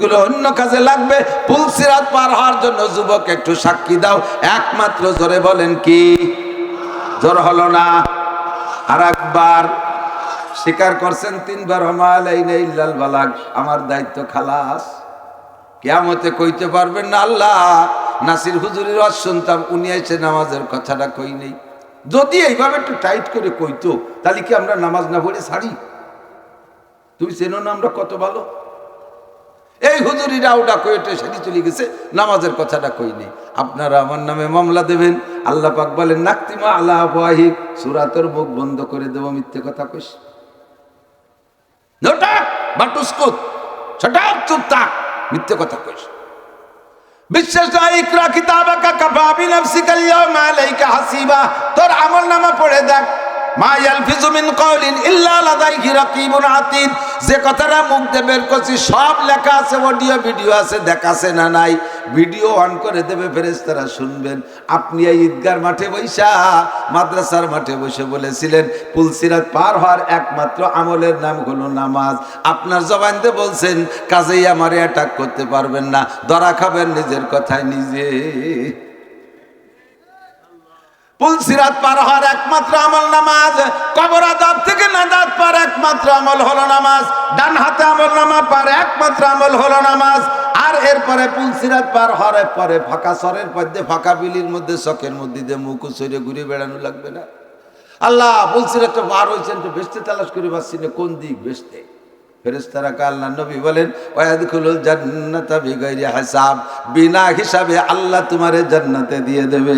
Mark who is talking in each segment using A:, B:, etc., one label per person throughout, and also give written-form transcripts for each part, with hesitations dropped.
A: অন্য কাজে লাগবে। পুলসিরাত পার হওয়ার জন্য যুবক একটু সাক্ষী দাও, একমাত্র জোরে বলেন কি? জোর হলো না? আর একবার স্বীকার করছেন তিনবার, ইল্লাল বালাগ, আমার দায়িত্ব খালাস। কিয়ামতে কইতে পারবেন না আল্লাহ নাসির হুজুরের ওয়াজ শুনতাম, উনি এসে নামাজের কথাটা কই নেই। যদি এইভাবে একটু টাইট করে কইতো তাহলে কি আমরা নামাজ না পড়ে ছাড়ি? তুমি চেনো না আমরা কত ভালো। এই হুজুরিরা ওটা কইতে সেটি চলে গেছে, নামাজের কথাটা কই নেই। আপনারা আমার নামে মামলা দেবেন, আল্লাহ পাক বলেন নাকতিমা আলা আফওয়াহিম, সূরাতের মুখ বন্ধ করে দেব। মিথ্যে কথা কইস নটাক বাটুসকুত, ছটাক চুপ থাক, মিথ্যে কথা কইস। বিশ্বাস না? ইকরা কিতাবাকা কাফা বিনাফসিকা আল-ইয়াওমা আলাইকা হাসিবা। তোর আমলনামা পড়ে দেখ। মা ইয়ালফিজু মিন কওলিন ইল্লা লাদাইহি রাকিবুন আতীদ। যে কথাটা মুখ দিয়ে বের করছি সব লেখা আছে, অডিও ভিডিও আছে, দেখাছে না নাই? ভিডিও অন করে দেবে, ফেরেশতারা শুনবেন। আপনি এই ঈদগার মাঠে বৈশা, মাদ্রাসার মাঠে বসে বলেছিলেন পুলসিরাত পার হওয়ার একমাত্র আমলের নাম হলো নামাজ। আপনার জবান দিয়ে বলছেন, কাজেই আমারে অ্যাটাক করতে পারবেন না, ধরা খাবেন নিজের কথায় নিজে। পুলসিরাত পার হওয়ার একমাত্র আমল নামাজ। কবর আযাব থেকে নাজাত পাওয়ার একমাত্র আমল হলো নামাজ। ডান হাতে আমল নামা পার একমাত্র আমল হলো নামাজ। আর এরপরে পুলসিরাত পার হওয়ার পরে ফাঁকা সরের মধ্যে, ফাঁকা বিলির মধ্যে, চকের মধ্যে দিয়ে মুখ সরে ঘুরে বেড়ানো লাগবে না? আল্লাহ পুলসিরাত পার হয়েছেন তো বেহেশতে তালাশ করে পাচ্ছি না, কোন দিক বেহেশতে? ফেরেশতারা আল্লাহ নবী বলেন ওয়ায়াদখুলুল জান্নাতা বিগাইরি হিসাব, বিনা হিসাবে আল্লাহ তোমারে জান্নাতে দিয়ে দেবে।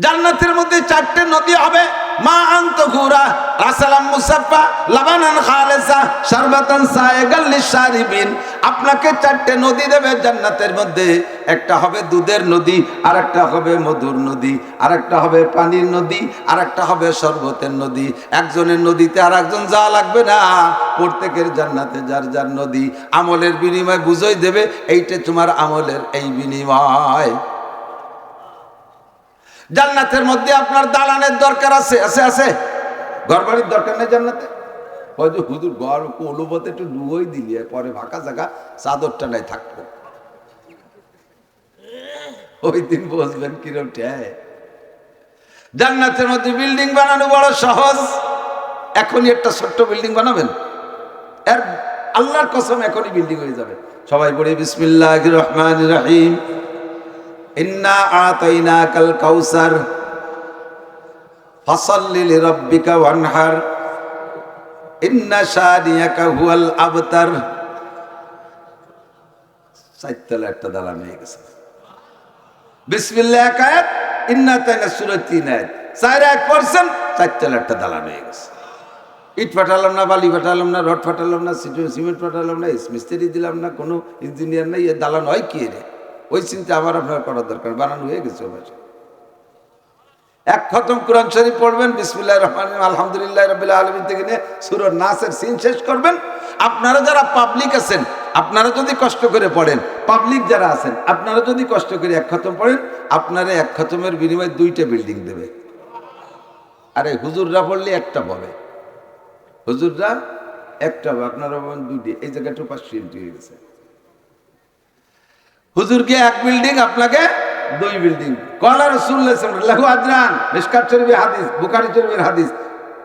A: জান্নাতের মধ্যে 4টে নদী হবে। মা আনতুহুরা, রাসালাম মুসাফফা, লাবানান খালিসা, শারবাতান সায়গাল লিশারিবিন। আপনাকে 4টে নদী দেবে জান্নাতের মধ্যে। একটা হবে দুধের নদী, আর একটা হবে মধুর নদী, আর একটা হবে পানির নদী, আর একটা হবে শরবতের নদী। একজনের নদীতে আর একজন যা লাগবে না, প্রত্যেকের জান্নাতে যার যার নদী। আমলের বিনিময় বুঝাই দেবে, এইটা তোমার আমলের এই বিনিময়। জান্নাতের মধ্যে আপনার দালানের দরকার আছে, আছে আছে? ঘর বাড়ির দরকার নেই জান্নাতে? হয়তো হুজুর ঘর অনুভূতি একটু ডুবই দিলি, পরে ফাঁকা জায়গা চাদরটা নাই থাকবো, ওই দিন বসবেন কিরম ঠেয়। জান্নাতের মধ্যে বিল্ডিং বানানো বড় সহজ। এখনই একটা ছোট্ট বিল্ডিং বানাবেন, এর আল্লাহর কসম এখনই বিল্ডিং হয়ে যাবে। সবাই পড়ে বিসমিল্লাহির রহমানির রহিম। ইন্না আতাইনাকাল কাউসার ফাসাল্লি লিরাব্বিকা ওয়ানহার ইন্না শানিয়াকা হুয়াল আবতার। সাইতলা একটা দালান হয়ে গেছে। বিসমিল্লাহ এক আয়াত, ইন্না আতাইনা সূরা 3 আয়াত, 4 আয়াত পড়ছেন, সাইতলা একটা দালান হয়ে গেছে। ইট ফাটালাম না, বালি ফাটালাম না, রড ফাটালাম না, সিমেন্ট ফাটালাম না, মিস্ত্রি দিলাম না, কোনো ইঞ্জিনিয়ার নাই, এ দালান হয় কি রে? ওই চিন্তা আমার আপনার করার দরকার, বানানো হয়ে গেছে। এক খতম কোরআন শরীফ পড়বেন, বিসমিল্লাহির রহমানির রহিম, আলহামদুলিল্লাহি রাব্বিল আলামিন থেকে নিয়ে সূরা নাসের সিন শেষ করবেন। আপনারা যারা পাবলিক আছেন, আপনারা যদি কষ্ট করে পড়েন, পাবলিক যারা আছেন আপনারা যদি কষ্ট করে এক খতম পড়েন, আপনারা এক খতমের বিনিময়ে 2টে বিল্ডিং দেবে। আরে হুজুররা পড়লে একটা বলে, হুজুররা একটা, আপনারা বলেন 2টে, এই জায়গাটা 500 হয়ে গেছে। হুজুরকে 1 বিল্ডিং, আপনাকে 2 বিল্ডিং। কলা রাসূলুল্লাহ সাল্লাল্লাহু আজরান, মিশকাত শরীফের হাদিস, বুখারী শরীফের হাদিস।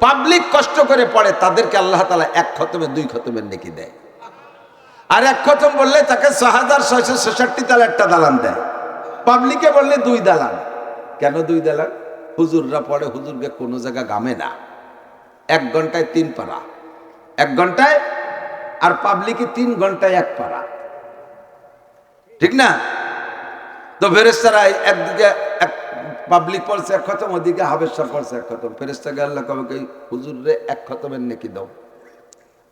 A: পাবলিক কষ্ট করে পড়ে তাদেরকে আল্লাহ তাআলা 1 খতমে 2 খতমের নেকি দেয়। আর 1 খতম বললে তাকে 6666 তালা একটা দালান দেয়। পাবলিকে বললে 2 দালান। কেন 2 দালান? হুজুররা পড়ে, হুজুরকে কোনো জায়গা গামে না। 1 ঘন্টায় 3 পারা, 1 ঘন্টায়, আর পাবলিকে 3 ঘন্টায় 1 পারা, ঠিক না? তো ফেরেশতারা একদিকে এক পাবলিক পড়ছে 1 খতম, ওদিকে হাবেশা পড়ছে 1 খতম। ফেরেশতাকে আল্লাহ কবে হুজুরে 1 খতমের নেকি দাও,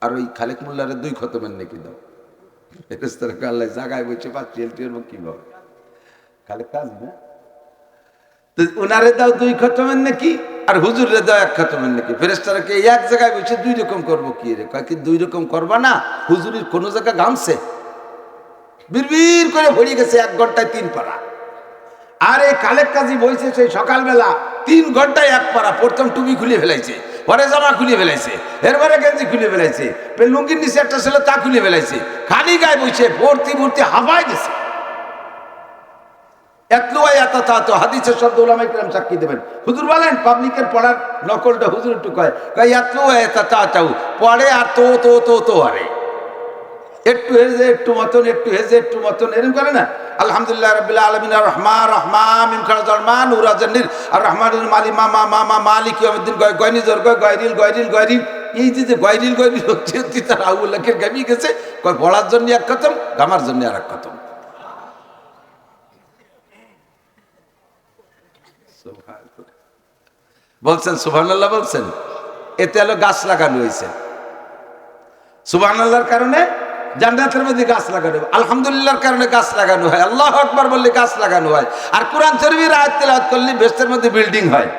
A: আর ওই খালেক মোল্লারে 2 খতমের নেকি দাও। ফেরেশতাকে আল্লাহ জায়গায় বসে পাচ্ছি কিভাবে খালেক কাজ না, তো ওনারে দাও 2 খতমের নেকি, আর হুজুরে দাও 1 খতমের নেকি। ফেরেশতাকে এক জায়গায় বসে 2 রকম করবো কি রে? কয় কি 2 রকম করবা না? হুজুরের কোনো জায়গা গামছে, বিড়বিড় করে ভরিয়ে গেছে 1 ঘন্টায় 3 পারা। আর এই কালেক কাজী বইছে সেই সকালবেলা 3 ঘন্টায় 1 পারা, প্রথম টুপি খুলে ফেলাইছে। পরে জামা খুলে ফেলাইছে, এরপরে গেঞ্জি খুলে ফেলাইছে, লুঙ্গির নিচে একটা ছিল তা খুলে ফেলাইছে, খালি গায়ে বসে ভর্তি ভর্তি হাফায় দিছে। হাদিসের শব্দ উলামায়ে কেরাম সাক্ষী দেবেন। হুজুর বলেন পাবলিকের পড়ার নকলটা হুজুর একটু কয় পড়ে আর তো আরে একটু হেজে একটু মতন, একটু হেজে একটু মতন, এরকম করে না। আলহামদুলিল্লাহ রাব্বিল আলামিন আর রহমান রহমান মিম খারাজারমান উরাজান্নির আর রহমানুল মালি মামা মামা মালিক ইয়াউমিদ্দিন গয়নি জোর গয়রিল এই যে গয়রিল হচ্ছে তার আউলাকের গামি গেছে, কয় পড়ার জন্য এক খতম, গামার জন্য আর এক খতম। বলছেন সুবহানাল্লাহ, বলছেন এতে হলো গাছ লাগানো হয়েছে। সুবহানাল্লাহর কারণে জান্নাতের মধ্যে গাছ লাগানো হয়, আলহামদুলিল্লাহর কারণে গাছ লাগানো হয়, আল্লাহু আকবার বললে গাছ লাগানো হয়, আর কোরআন শরীফের আয়াত তেলাওয়াত করলে বেহেশতের মধ্যে বিল্ডিং হয়।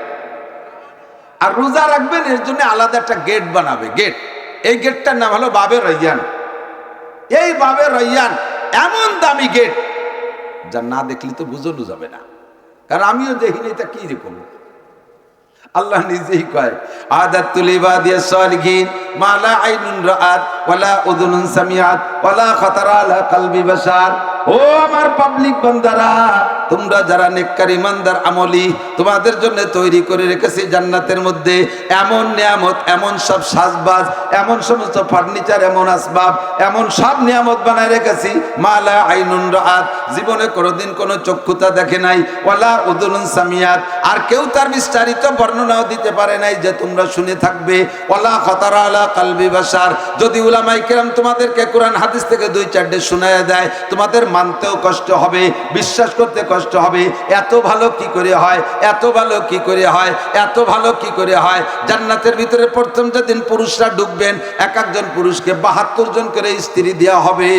A: আর রোজা রাখবেন এর জন্য আলাদা একটা গেট বানাবে, গেট, এই গেটটার নাম হলো বাবে রায়্যান। এই বাবে রায়্যান এমন দামি গেট যা না দেখলে তো বুঝানো যাবে না, কারণ আমিও দেখিনি এটা কি রকম। আল্লাহ নিজেই কয় আদাতুল ইবাদিয়াস সালিহিন মা লা আইনুন রাআত ওয়ালা উযুনুন সামিআত ওয়ালা খাতারা আলা কলবি বাশার। ও আমার পাবলিক বান্দারা, তোমরা যারা নেককার ইমানদার আমলি, তোমাদের জন্য তৈরি করে রেখেছি জান্নাতের মধ্যে এমন নিয়ামত, এমন সব সাজবাজ, এমন সমস্ত ফার্নিচার, এমন আসবাব, এমন সব নিয়ামত বানায় রেখেছি মা লা আইনুন রাআত, জীবনে কোনোদিন কোনো চক্ষুতা দেখে নাই, ওয়ালা উযুনুন সামিআত, আর কেউ তার বিস্তারিত বর্ণনাও দিতে পারে নাই যে তোমরা শুনে থাকবে, ওয়ালা খাতারা আলা কলবি বাশার। যদি উলামায়ে কেরাম তোমাদেরকে কোরআন হাদিস থেকে দুই চারটে শোনায় দেয়, তোমাদের মানতেও কষ্ট হবে, বিশ্বাস করতে কষ্ট হবে। এত ভালো কি করে হয়, এত ভালো কি করে হয়, এত ভালো কি করে হয়। জান্নাতের ভিতরে প্রথম যেদিন পুরুষরা ঢুকবেন, এক একজন পুরুষকে 72 জন করে স্ত্রী দেওয়া হবে।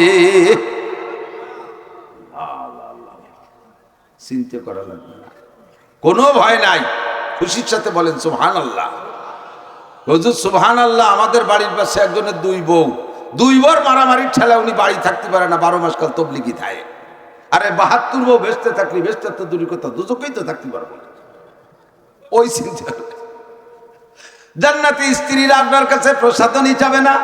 A: চিন্তা করা লাগবে না, কোনো ভয় নাই, খুশির সাথে বলেন সুবহানাল্লাহ। হুজুর সুবহানাল্লাহ। আমাদের বাড়ির পাশে একজনের দুই বার মারামারির ঠেলা উনি বাড়ি থাকতে পারে না, 12 মাস কাল তবলিগি থাকে। আরে 72 বউ বেঁচতে থাকলি, বেঁচতে তো দূরের কথা, দুজকেই তো থাকতে পারবো না। ওই চিন্তা, জান্নাতি স্ত্রীরা আপনার কাছে প্রসাদনী যাবে না,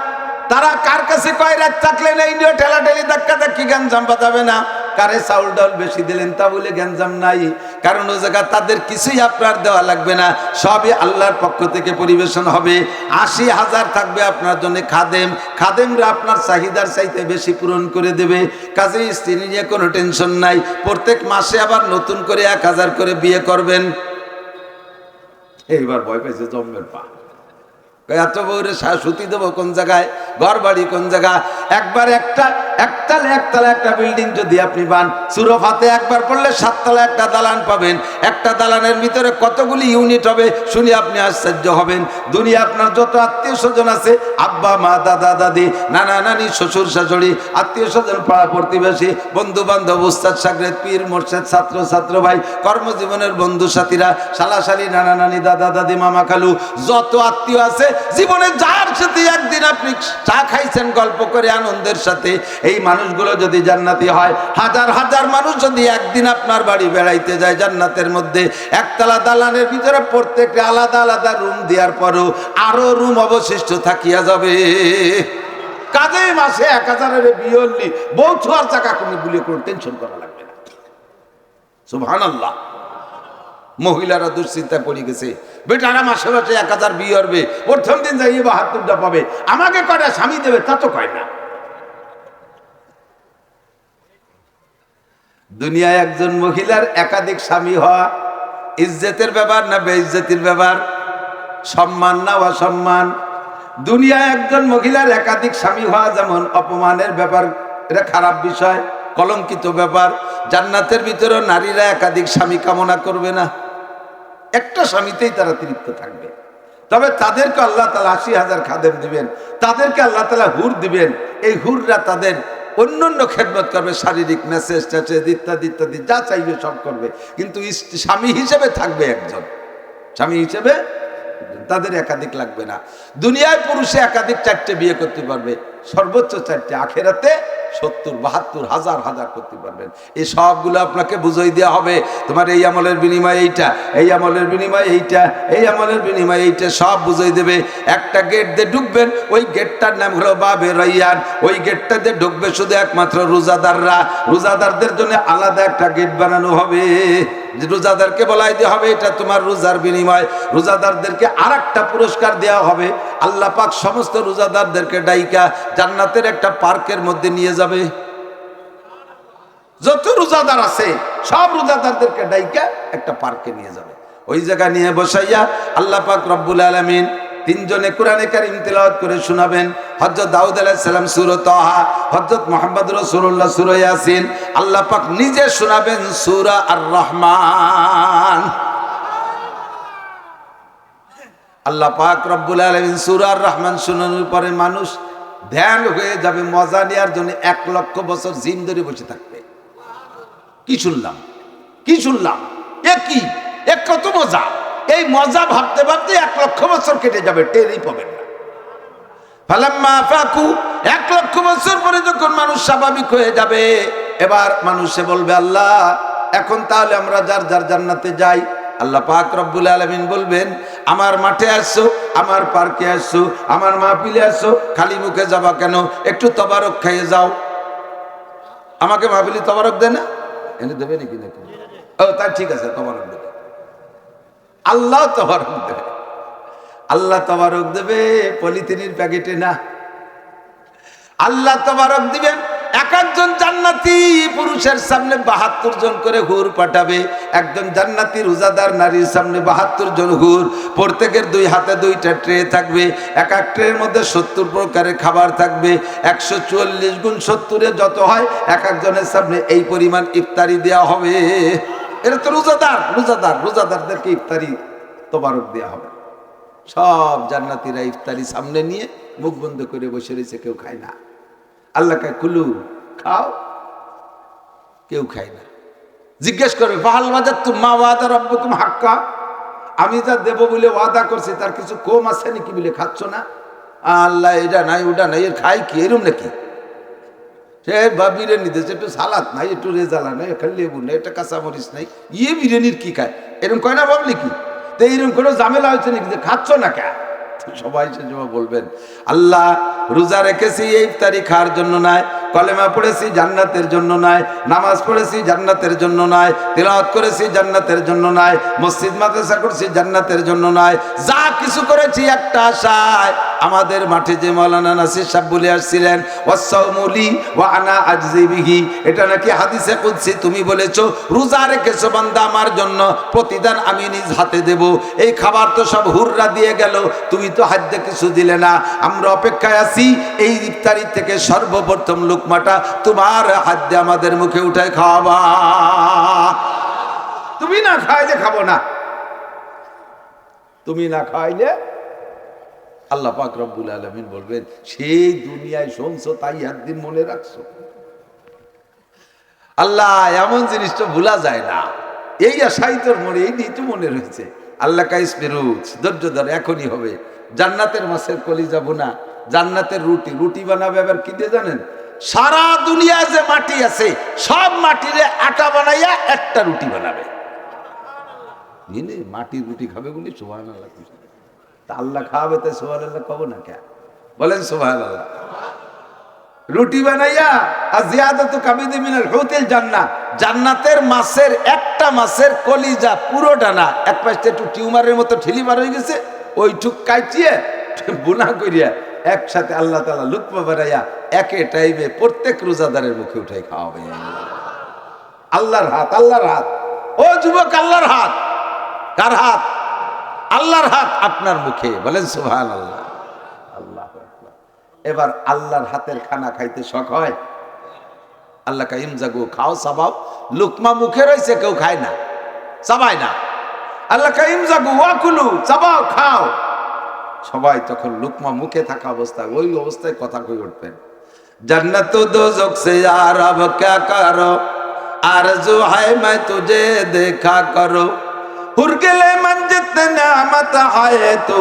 A: তারা কার কাছে কয় রাত থাকলেন এই নিয়ে ঠেলাঠেলি ধাক্কা ধাক্কি গ্যাঞ্জাম বাঁধাবে না। কারে চাউল ডাউল বেশি দিলেন তা বলে গ্যাঞ্জাম নাই, কারণ ও জায়গা তাদের কিছুই আপনার দেওয়া লাগবে না, সবই আল্লাহর পক্ষ থেকে পরিবেশন হবে। 80,000 থাকবে আপনার জন্য খাদেম, খাদেমরা আপনার চাহিদার চাইতে বেশি পূরণ করে দেবে। কাজেই স্ত্রী নিয়ে কোনো টেনশন নাই, প্রত্যেক মাসে আবার নতুন করে 1000 করে বিয়ে করবেন। এইবার ভয় পাইছে জম্মের পা, এত বউরে সুতি দেবো কোন জায়গায়, ঘর বাড়ি কোন জায়গা। একবার একতলা একটা বিল্ডিং যদি আপনি পান, সুরফাতে একবার পড়লে 7 তলা একটা দালান পাবেন। একটা দালানের ভিতরে কতগুলি ইউনিট হবে শুনি আপনি আশ্চর্য হবেন। দুনিয়া আপনার যত আত্মীয় স্বজন আছে, আব্বা মা দাদা দাদি নানা নানি শ্বশুর শাশুড়ি আত্মীয় স্বজন পাড়া প্রতিবেশী বন্ধু বান্ধব উস্তাদ সাগরেদ পীর মোর্শেদ ছাত্র ছাত্র ভাই কর্মজীবনের বন্ধু সাথীরা শালাশালি নানা নানি দাদা দাদি মামা খালু যত আত্মীয় আছে, জীবনে যার সাথে একদিন আপনি চা খাইছেন গল্প করে আনন্দের সাথে, এই মানুষগুলো যদি জান্নাতি হয়, হাজার হাজার মানুষ যদি একদিন আপনার বাড়ি বেড়াইতে যায় জান্নাতের মধ্যে, একতলা দালানের ভিতরে প্রত্যেকটা আলাদা আলাদা রুম দেওয়ার পরও আরো রুম অবশিষ্ট থাকিয়া যাবে। কাজে মাসে 1000-এর বিয়ে হলি বউ ছোয়ার চাকা কোনো বলে কোনো টেনশন করা লাগবে না। সুবহানাল্লাহ। মহিলারা দুশ্চিন্তা পড়ে গেছে, বেটারা মাসে মাসে 1000 বিয়ে হবে, প্রথম দিন যাই 72টা পাবে, আমাকে কয়টা স্বামী দেবে তা তো কয় না। দুনিয়ায় একজন মহিলার একাধিক স্বামী হওয়া ইজ্জতের ব্যাপার না বেইজ্জতির ব্যাপার, সম্মান না অসম্মান? দুনিয়ায় একজন মহিলার একাধিক স্বামী হওয়া যেমন অপমানের ব্যাপার, এটা খারাপ বিষয়, কলঙ্কিত ব্যাপার। জান্নাতের ভিতরে নারীরা একাধিক স্বামী কামনা করবে না, একটা স্বামীতেই তারা তৃপ্ত থাকবে। তবে তাদেরকে আল্লাহ তাআলা 80,000 খাদেম দিবেন, তাদেরকে আল্লাহ তাআলা হুর দিবেন। এই হুররা তাদের অন্যান্য খেদমত করবে, শারীরিক মেসেজ টেসেজ ইত্যাদি ইত্যাদি যা চাইবে সব করবে, কিন্তু স্বামী হিসেবে থাকবে একজন, স্বামী হিসেবে তাদের একাধিক লাগবে না। দুনিয়ায় পুরুষে একাধিক 4টে বিয়ে করতে পারবে, সর্বোচ্চ 4টে, আখেরাতে 70-72 হাজার হাজার করতে পারবেন। এই সবগুলো আপনাকে বুঝাই দেওয়া হবে। তোমার এই আমলের বিনিময়ে এইটা, এই আমলের বিনিময়ে এইটা, এই আমলের বিনিময়ে এইটা, সব বুঝাই দেবে। একটা গেট দিয়ে ঢুকবেন, ওই গেটটার নাম হলো বাবে রাইয়ান। ওই গেটটা দিয়ে ঢুকবে শুধু একমাত্র রোজাদাররা। রোজাদারদের জন্য আলাদা একটা গেট বানানো হবে। রোজাদারকে বলাই দেওয়া হবে এটা তোমার রোজার বিনিময়। রোজাদারদেরকে আর একটা পুরস্কার দেওয়া হবে। আল্লাহ পাক সমস্ত রোজাদারদেরকে ডাইকা জান্নাতের একটা পার্কের মধ্যে নিয়ে যাবে। যত রোজাদার আছে সব রোজাদারদেরকে ডাইকা একটা পার্কে নিয়ে যাবে। ওই জায়গায় নিয়ে বসাইয়া আল্লাহ পাক রব্বুল আলামিন তিনজনে কোরআনে কারীম তেলাওয়াত করে শোনাবেন। হযরত দাউদ আলাইহিস সালাম সূরা তাহা, হযরত মুহাম্মদ রাসূলুল্লাহ সূরা ইয়াসিন, আল্লাহ পাক নিজে শোনাবেন সূরা আর রহমান। আল্লাহ পাক রব্বুল আলামিন সূরা আর রহমান শোনানোর পরে মানুষ ধ্যান হয়ে যাবে, মজা নেওয়ার জন্য 1 লক্ষ বছর জিন ধরে বসে থাকবে। কি শুনলাম, কি শুনলাম, এ কি, এ কত মজা! এই মজা ভাবতে ভাবতে 1 লক্ষ বছর কেটে যাবে, টেরই পাবেন না। ফালাম্মা ফাকু, 1 লক্ষ বছর পরে যখন মানুষ স্বাভাবিক হয়ে যাবে, এবার মানুষে বলবে আল্লাহ এখন তাহলে আমরা যার যার জান্নাতে যাই। আল্লাহ পাক রব্বুল আলামিন বলবেন আমার মাঠে আসছো, আমার পার্কে আসছো, আমার মাহফিলে আসছো, খালি মুখে যাবা কেন? একটু তবারক খাইয়ে যাও। আমাকে মাহফিলে তবারক দেয় না? এনে দেবে নাকি? নাকি ও তাই ঠিক আছে, তবারক দেবে। আল্লাহ তবারক দেবে, আল্লাহ তবারক দেবে পলিথিনের প্যাকেটে না। আল্লাহ তবারক দিবেন। এক একজন জান্নাতি পুরুষের সামনে 72 জন করে হুর পাঠাবে। একজন জান্নাতি রোজাদার নারীর সামনে 72 জন হুর। প্রত্যেকের 2 হাতে 2টা ট্রে থাকবে। এক এক ট্রের মধ্যে 70 প্রকারের খাবার থাকবে। 144 গুণ 70-এ যত হয়, এক একজনের সামনে এই পরিমাণ ইফতারি দেওয়া হবে। এটা তো রোজাদার, রোজাদার, রোজাদারদেরকে ইফতারি তবারক দেওয়া হবে। সব জান্নাতীরা ইফতারি সামনে নিয়ে মুখ বন্ধ করে বসে রয়েছে, কেউ খায় না। আল্লাহ কে কুলু, খাও, কেউ খায় না। জিজ্ঞেস করবে ফাহাল ওয়াজাদতুম মা ওয়াদা রাব্বুকুম হাক্কা, আমি যা দেব বলে ওয়াদা করছি তার কিছু কম আছে নাকি বলে খাচ্ছ না? আল্লাহ এটা নাই ওটা নাই, এর খাই কি এরম নাকি? সে বা বিরিয়ানি দিয়েছে, একটু সালাদ নাই, একটু রেজালা নাই, এখানে লেবু নাই, একটা কাঁচামরিচ নাই, ইয়ে বিরিয়ানির কি খায়? এরকম কয় না ভাবলি কি? তো এইরকম কোনো ঝামেলা হয়েছে নাকি যে খাচ্ছ না কে? সবাই সে জবাব বলবেন আল্লাহ রোজা রেখেছি এই ইফতারি খাওয়ার জন্য নয়, কলেমা পড়েছি জান্নাতের জন্য নয়, নামাজ পড়েছি জান্নাতের জন্য নয়, তিলাওয়াত করেছি জান্নাতের জন্য নয়, মসজিদ মাদ্রাসা করছি জান্নাতের জন্য নয়, যা কিছু করেছি একটা আশায়। আমাদের মাঠে যে মাওলানা নাসির সাহেব বলে আসছিলেন ওয়াসাউমুলি ওয়া আনা আজজি বিহি, এটা নাকি হাদিসে কুদসি তুমি বলেছো রোজা রেখেছো বান্দা আমার জন্য, প্রতিদান আমি নিজ হাতে দেব। এই খাবার তো সব হুররা দিয়ে গেল, তুমি তো হাতে কিছু দিলে না। আমরা অপেক্ষায় আছি এই ইফতারি থেকে সর্বপ্রথম লুকমাটা তোমার হাত দিয়ে আমাদের মুখে উঠায় খাওয়াবা। তুমি না খাইলে খাবো না, তুমি না খাইলে। আল্লাহ পাক রব্বুল আলামিন বলবেন সেই দুনিয়ায় শুনছো তাই একদিন মনে রাখছো। আল্লাহ এমন জিনিস তো ভোলা যায় না, এই আশাই তোর মনে, এই নিয়ে তো মনে রয়েছে। আল্লাহ কাইস পেরুজ ধৈর্য ধর, এখনই হবে। জান্নাতের মাছের কলিজা বোনা, জান্নাতের রুটি, রুটি বানাবে আবার কি দিয়ে জানেন? সারা দুনিয়ায় যে মাটি আছে সব মাটিরে আটা বানাইয়া একটা রুটি বানাবে। মাটির রুটি খাবে বলি সুবহানাল্লাহ। তা আল্লাহ খাওয়াবে তাই সুবহানাল্লাহ কব না কে? বলেন সুবহানাল্লাহ। রুটি বানাইয়া আর জিয়াদাতু কাবিদি মিনাল হুতিল জান্নাহ, জান্নাতের মাছের একটা মাছের কলিজা পুরোটা না, এক পাশে একটু টিউমারের মতো ঠেলি বার হয়ে গেছে, ওইটুক কাটিয়ে বুনা করিয়া একসাথে আল্লাহ তাআলা লুকমা বানাইয়া একে টাইমে প্রত্যেক রোজাদারের মুখে উঠাই খাওয়াবে। আল্লাহর হাত, আল্লাহর হাত। ও যুবক, আল্লাহর হাত। কার হাত? আল্লাহর হাত আপনার মুখে। বলেন সুবহানাল্লাহ। আল্লাহু আকবার। এবার আল্লাহর হাতের খানা খাইতে শখ হয়? আল্লাহ কাইম জাগো, খাও চাবাও। লুকমা মুখে রয়েছে, কেউ খায় না, চাবায় না। আল্লাহ কাইম জাগো ওয়াকুলু, চাবাও, খাও। সবাই তখন লুকমা মুখে থাকা অবস্থায়, ওই অবস্থায় কথা কই উঠবেন, জান্নাত দোজক সে यार अब क्या करो, आरज़ू है मैं तुझे देखा करो, हुरगिले मंजित नेमत है तू,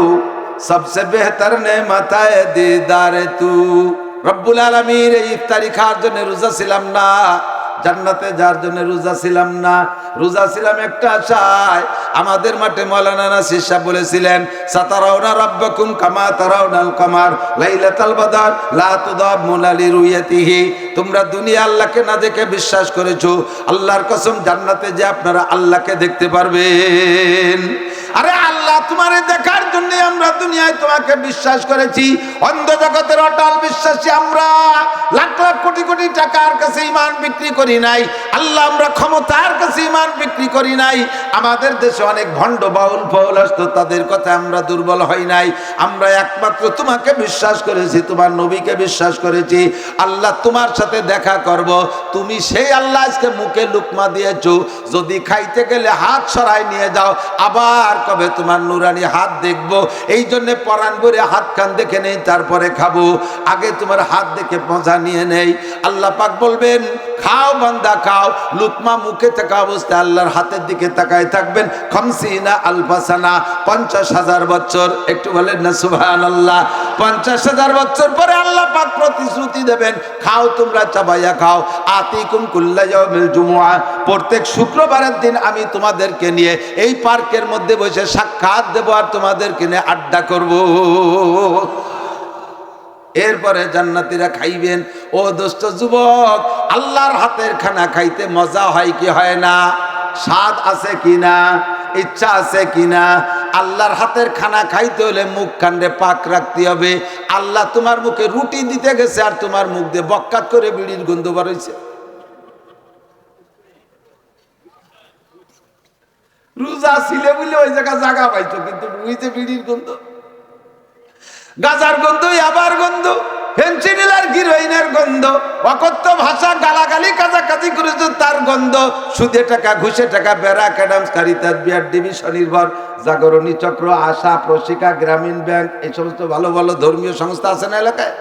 A: सबसे बेहतर नेमत है दीदार तू। রব্বুল আলামিন এই ইফতারি খাওয়ার জন্য রোজা ছিলাম না, জান্নাতে যার জন্য রোজা ছিলাম না, রোজা ছিলাম একটা আশায়। আমাদের মাঠে মাওলানা নাসির সাহেব বলেছিলেন, সাতারাউনা রাব্বাকুম কামা তারাউনাল কামার লাইলাতাল বাদর লা তুদামুনা লিরুয়াতিহি। তোমরা দুনিয়া আল্লাহকে না দেখে বিশ্বাস করেছো, আল্লাহর কসম জান্নাতে যে আপনারা আল্লাহকে দেখতে পারবেন। আরে আল্লাহ তোমারে দেখার জন্য আমরা দুনিয়ায় তোমাকে বিশ্বাস করেছি। অন্ধ জগতের অটল বিশ্বাসী আমরা, লাখ লাখ কোটি কোটি টাকার কাছে ঈমান বিক্রি করি নাই। আল্লাহ আমরা ক্ষমতার কাছে ঈমান বিক্রি করি নাই। আমাদের দেশে অনেক ভণ্ড বাউল ফাউল আসতো, তাদের কথা আমরা দুর্বল হই নাই। আমরা একমাত্র তোমাকে বিশ্বাস করেছি, তোমার নবীকে বিশ্বাস করেছি। আল্লাহ তোমার সাথে দেখা করব, তুমি সেই আল্লাহ আজকে মুখে লুকমা দিয়েছো, যদি খাইতে গেলে হাত সরাই নিয়ে যাও, আবার কবে তোমার নুরানি হাত দেখবো। এই জন্য পরাণ ভরে হাত খান দেখে নেই, তারপরে খাবো। আগে তোমার হাত দেখে মজা নিয়ে নেই। আল্লাহ পাক বলবেন, খাও বান্দা খাও। লুকমা মুখে থাকা অবস্থায় আল্লাহর হাতের দিকে তাকায় থাকবেন। খামসিনা আলফাসানা, 50,000 বছর। একটু বলেন না সুবহানাল্লাহ। 50,000 বছর পরে আল্লাহ পাক প্রতিশ্রুতি দেবেন, খাও তোমরা চাবাইয়া খাও। আতিকুম কুল্লা ইয়াউমিল জুমুআ, প্রত্যেক শুক্রবারের দিন আমি তোমাদেরকে নিয়ে এই পার্কের মধ্যে বসে সাক্ষাৎ দেব আর তোমাদেরকে নিয়ে আড্ডা করব। এরপরে জান্নাতীরা খাইবেন। ও দোস্ত যুবক, আল্লাহর হাতের খানা খাইতে মজা হয় কি হয় না? স্বাদ আছে কিনা? ইচ্ছা আছে কিনা? আল্লাহর হাতের খানা খাইতে হলে মুখ কান্ডে পাক রাখতে হবে। আল্লাহ তোমার মুখে রুটি দিতে গেছে আর তোমার মুখ দিয়ে বক্কাত করে বিড়ির গন্ধ বার হইছে। রোজা ছিলে বলে ওই জায়গা পাইছো, কিন্তু বুঝতে বিড়ির গন্ধ, গাজার গন্ধ, আবার গন্ধ, ফেন্সিডিল হিরোইনের গন্ধ, অকথ্য ভাষা গালাগালি কাজাকাজি করেছো তার গন্ধ, সুদে টাকা ঘুষে টাকা, বেড়া ক্যাডামস কারিতাস বিআরডিবি স্বনির্ভর জাগরণী চক্র, আশা প্রশিকা, গ্রামীণ ব্যাংক, এই সমস্ত ভালো ভালো ধর্মীয় সংস্থা আছে না এলাকায়,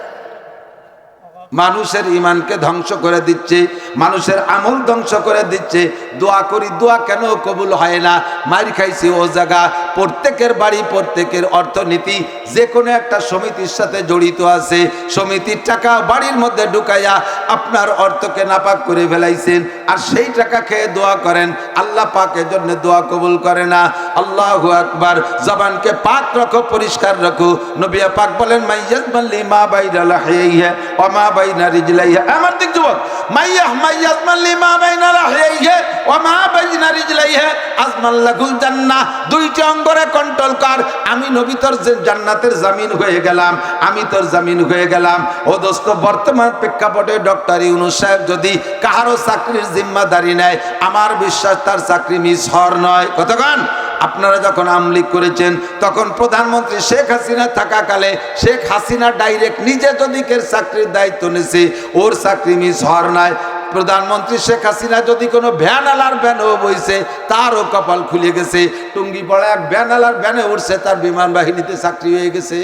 A: মানুষের ইমানকে ধ্বংস করে দিচ্ছে, মানুষের আমল ধ্বংস করে দিচ্ছে। দোয়া করি, দোয়া কেন কবুল হয় না? মার খাইছি ও জায়গা। প্রত্যেকের বাড়ি, প্রত্যেকের অর্থনীতি যে কোনো একটা সমিতির সাথে জড়িত আছে। সমিতির টাকা বাড়ির মধ্যে ঢুকাইয়া আপনার অর্থকে নাপাক করে ফেলাইছেন, আর সেই টাকা খেয়ে দোয়া করেন, আল্লাহ পাকের জন্য দোয়া কবুল করে না। আল্লাহু আকবার। জবানকে পাক রাখো, পরিষ্কার রাখো। নবী পাক বলেন, মাইয়াজমাল মা বাইনা লাহিয়াইহি ওয়া মা বাইনা রিজলাইহি। আমার দিক যুবক, মাইয়াজমাল মা বাইনা লাহিয়াইহি ওয়া মা বাইনা রিজলাইহি আজমাল লাহুল জান্নাহ। দুইটি অঙ্গরে কন্ট্রোল কর। আমি নবী তোর জান্নাতের জামিন হয়ে গেলাম, আমি তোর জামিন হয়ে গেলাম। ও দোস্ত, বর্তমান প্রেক্ষাপটে ডক্টর ইউনূস সাহেব যদি কাহারও চাকরির জিম্মাদারি নেয়, আমার বিশ্বাস তার চাকরি মিস হওয়ার নয়। কতক্ষণ আপনারা যখন আমলিগ করেছেন, তখন প্রধানমন্ত্রী শেখ হাসিনা থাকাকালে শেখ হাসিনা ডাইরেক্ট নিজে যদি কের চাকরির দায়িত্ব নিয়েছে, ওর চাকরি মিস হওয়ার নয়। প্রধানমন্ত্রী শেখ হাসিনা যদি কোনো ভ্যানালার ভ্যানও বইছে, তারও কপাল খুলে গেছে। টুঙ্গি পড়া এক ভ্যানালার ভ্যানে উঠছে, তার বিমান বাহিনীতে চাকরি হয়ে গেছে।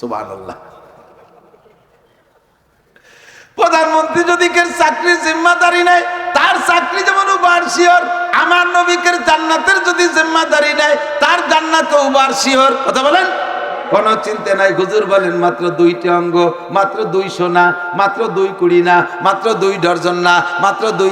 A: সুবহানাল্লাহ। প্রধানমন্ত্রী যদি কের চাকরির জিম্মাদারি নেয়, তার চাকরি যেমন উবার শিওর। আমার নবীকে জান্নাতের যদি জিম্মাদারি নেয়, তার জান্নাত উবার শিওর। কথা বলেন, কোনো চিন্তা নাই। হুজুর বলেন, মাত্র 2টি অঙ্গ, মাত্র 200 না, মাত্র 2 কুড়ি না, মাত্র 2 ডজন না, মাত্র 2